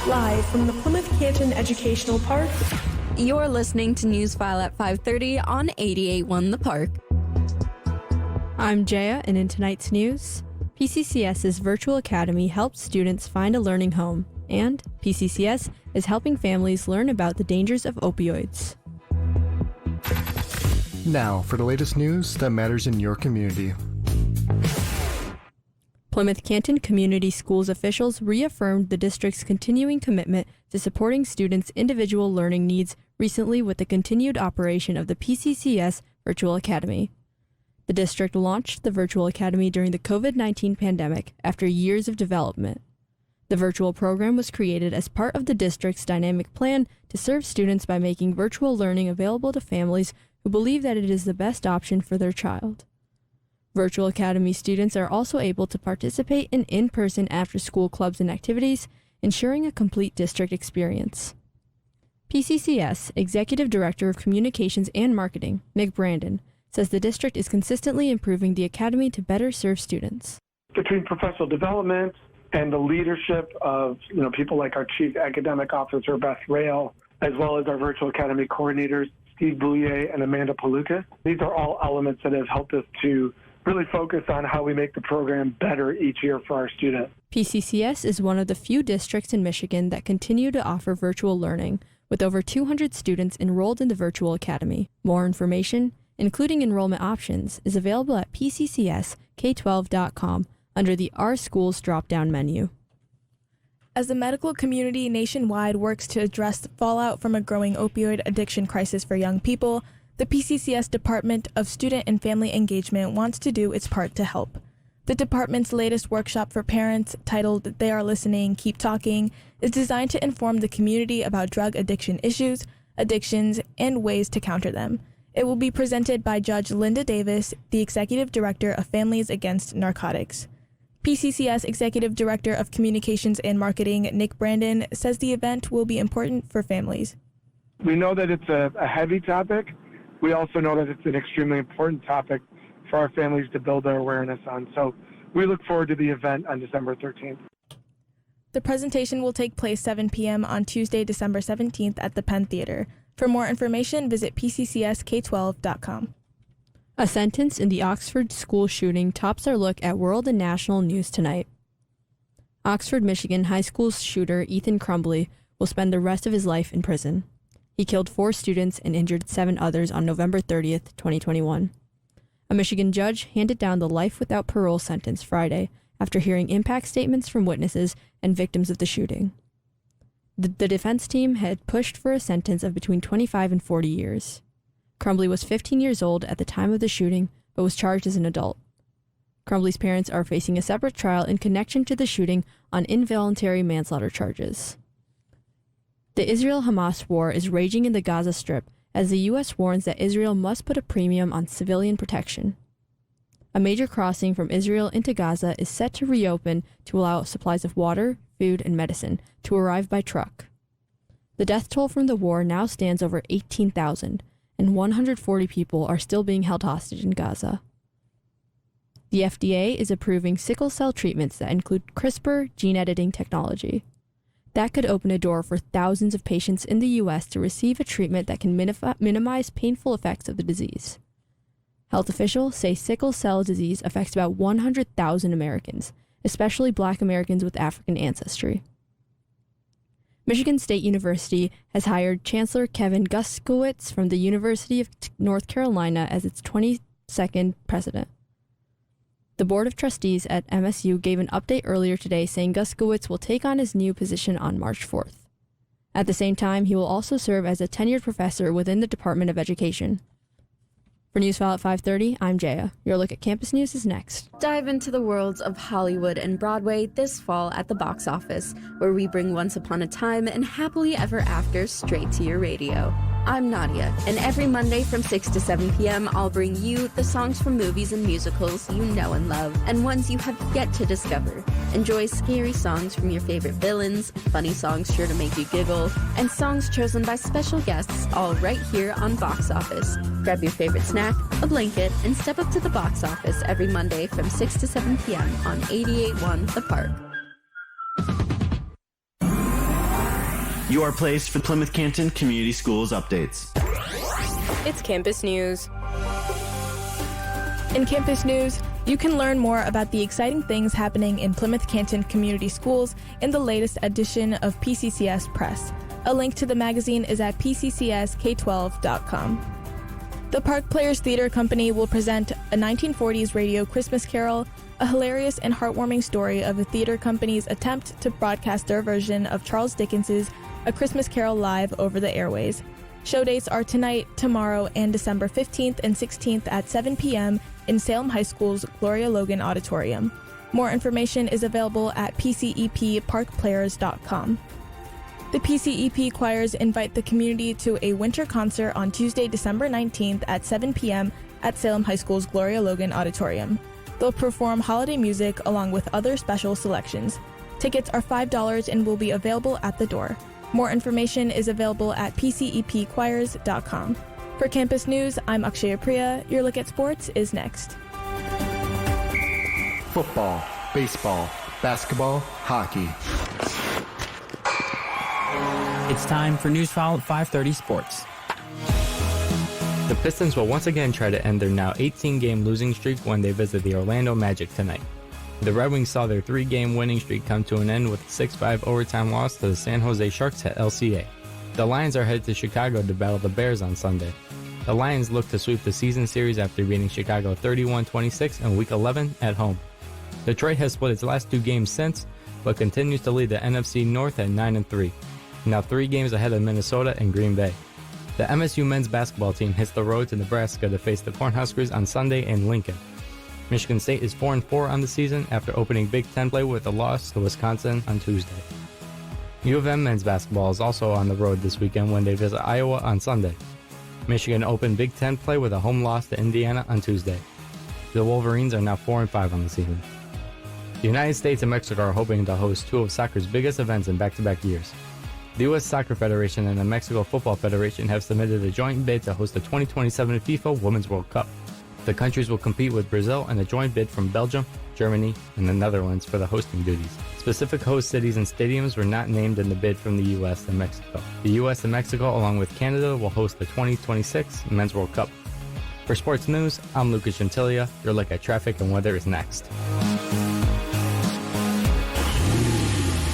Live from the Plymouth Canton Educational Park. You're listening to Newsfile at 5:30 on 88.1 The Park. I'm Jaya, and in tonight's news, P-CCS's Virtual Academy helps students find a learning home, and P-CCS is helping families learn about the dangers of opioids. Now, for the latest news that matters in your community. Plymouth Canton Community Schools officials reaffirmed the district's continuing commitment to supporting students' individual learning needs recently with the continued operation of the P-CCS Virtual Academy. The district launched the Virtual Academy during the COVID-19 pandemic after years of development. The virtual program was created as part of the district's dynamic plan to serve students by making virtual learning available to families who believe that it is the best option for their child. Virtual Academy students are also able to participate in in-person after-school clubs and activities, ensuring a complete district experience. P-CCS Executive Director of Communications and Marketing, Nick Brandon, says the district is consistently improving the academy to better serve students. Between professional development and the leadership of people like our Chief Academic Officer, Beth Rail, as well as our Virtual Academy coordinators, Steve Boulier and Amanda Palukas, these are all elements that have helped us to really focus on how we make the program better each year for our students. P-CCS is one of the few districts in Michigan that continue to offer virtual learning, with over 200 students enrolled in the Virtual Academy. More information, including enrollment options, is available at pccsk12.com under the Our Schools drop-down menu. As the medical community nationwide works to address the fallout from a growing opioid addiction crisis for young people, the P-CCS Department of Student and Family Engagement wants to do its part to help. The department's latest workshop for parents, titled They Are Listening, Keep Talking, is designed to inform the community about drug addiction issues, addictions, and ways to counter them. It will be presented by Judge Linda Davis, the Executive Director of Families Against Narcotics. P-CCS Executive Director of Communications and Marketing, Nick Brandon, says the event will be important for families. We know that it's a heavy topic. We also know that it's an extremely important topic for our families to build their awareness on. So we look forward to the event on December 13th. The presentation will take place 7 p.m. on Tuesday, December 17th at the Penn Theater. For more information, visit pccsk12.com. A sentence in the Oxford school shooting tops our look at world and national news tonight. Oxford, Michigan high school shooter Ethan Crumbley will spend the rest of his life in prison. He killed 4 students and injured 7 others on November 30th, 2021. A Michigan judge handed down the life without parole sentence Friday after hearing impact statements from witnesses and victims of the shooting. The defense team had pushed for a sentence of between 25 and 40 years. Crumbley was 15 years old at the time of the shooting, but was charged as an adult. Crumbley's parents are facing a separate trial in connection to the shooting on involuntary manslaughter charges. The Israel-Hamas war is raging in the Gaza Strip as the U.S. warns that Israel must put a premium on civilian protection. A major crossing from Israel into Gaza is set to reopen to allow supplies of water, food, and medicine to arrive by truck. The death toll from the war now stands over 18,000, and 140 people are still being held hostage in Gaza. The FDA is approving sickle cell treatments that include CRISPR gene editing technology. That could open a door for thousands of patients in the U.S. to receive a treatment that can minimize painful effects of the disease. Health officials say sickle cell disease affects about 100,000 Americans, especially Black Americans with African ancestry. Michigan State University has hired Chancellor Kevin Guskowitz from the University of North Carolina as its 22nd president. The Board of Trustees at MSU gave an update earlier today saying Guskowitz will take on his new position on March 4th. At the same time, he will also serve as a tenured professor within the Department of Education. For Newsfile at 5:30, I'm Jaya. Your look at campus news is next. Dive into the worlds of Hollywood and Broadway this fall at the box office, where we bring Once Upon a Time and Happily Ever After straight to your radio. I'm Nadia, and every Monday from 6 to 7 p.m. I'll bring you the songs from movies and musicals you know and love, and ones you have yet to discover. Enjoy scary songs from your favorite villains, funny songs sure to make you giggle, and songs chosen by special guests, all right here on Box Office. Grab your favorite snack, a blanket, and step up to the box office every Monday from 6 to 7 p.m. on 88.1 The Park. your place for Plymouth Canton Community Schools updates. It's Campus News. In Campus News, you can learn more about the exciting things happening in Plymouth Canton Community Schools in the latest edition of P-CCS Press. A link to the magazine is at pccsk12.com. The Park Players Theater Company will present a 1940s radio Christmas carol, a hilarious and heartwarming story of a theater company's attempt to broadcast their version of Charles Dickens's A Christmas Carol live over the airways. Show dates are tonight, tomorrow, and December 15th and 16th at 7 p.m. in Salem High School's Gloria Logan Auditorium. More information is available at pcepparkplayers.com. The PCEP choirs invite the community to a winter concert on Tuesday, December 19th at 7 p.m. at Salem High School's Gloria Logan Auditorium. They'll perform holiday music along with other special selections. Tickets are $5 and will be available at the door. More information is available at pcepchoirs.com. For Campus News, I'm Akshaya Priya. Your look at sports is next. Football, baseball, basketball, hockey. It's time for Newsfile at 5:30 Sports. The Pistons will once again try to end their now 18-game losing streak when they visit the Orlando Magic tonight. The Red Wings saw their 3-game winning streak come to an end with a 6-5 overtime loss to the San Jose Sharks at LCA. The Lions are headed to Chicago to battle the Bears on Sunday. The Lions look to sweep the season series after beating Chicago 31-26 in Week 11 at home. Detroit has split its last 2 games since, but continues to lead the NFC North at 9-3. Now 3 games ahead of Minnesota and Green Bay. The MSU men's basketball team hits the road to Nebraska to face the Cornhuskers on Sunday in Lincoln. Michigan State is 4-4 on the season after opening Big Ten play with a loss to Wisconsin on Tuesday. U of M men's basketball is also on the road this weekend when they visit Iowa on Sunday. Michigan opened Big Ten play with a home loss to Indiana on Tuesday. The Wolverines are now 4-5 on the season. The United States and Mexico are hoping to host 2 of soccer's biggest events in back-to-back years. The U.S. Soccer Federation and the Mexico Football Federation have submitted a joint bid to host the 2027 FIFA Women's World Cup. The countries will compete with Brazil and a joint bid from Belgium, Germany, and the Netherlands for the hosting duties. Specific host cities and stadiums were not named in the bid from the U.S. and Mexico. The U.S. and Mexico, along with Canada, will host the 2026 Men's World Cup. For sports news, I'm Lucas Gentilia. Your look at traffic and weather is next.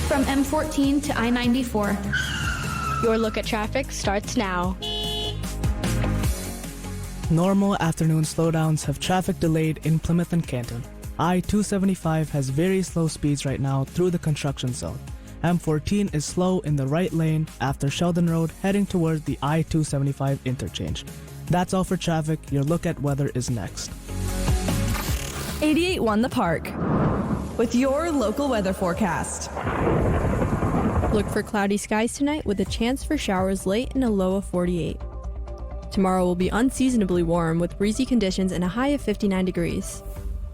From M14 to I-94. Your look at traffic starts now. Normal afternoon slowdowns have traffic delayed in Plymouth and Canton. I-275 has very slow speeds right now through the construction zone. M14 is slow in the right lane after Sheldon Road heading toward the I-275 interchange. That's all for traffic. Your look at weather is next. 88.1 The Park with your local weather forecast. Look for cloudy skies tonight with a chance for showers late and a low of 48. Tomorrow will be unseasonably warm with breezy conditions and a high of 59 degrees.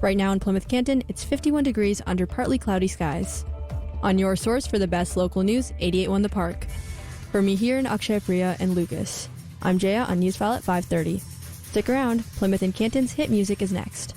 Right now in Plymouth Canton, it's 51 degrees under partly cloudy skies. On your source for the best local news, 88.1 The Park. For me here in Akshaya Priya and Lucas, I'm Jaya on Newsfile at 5:30. Stick around, Plymouth and Canton's hit music is next.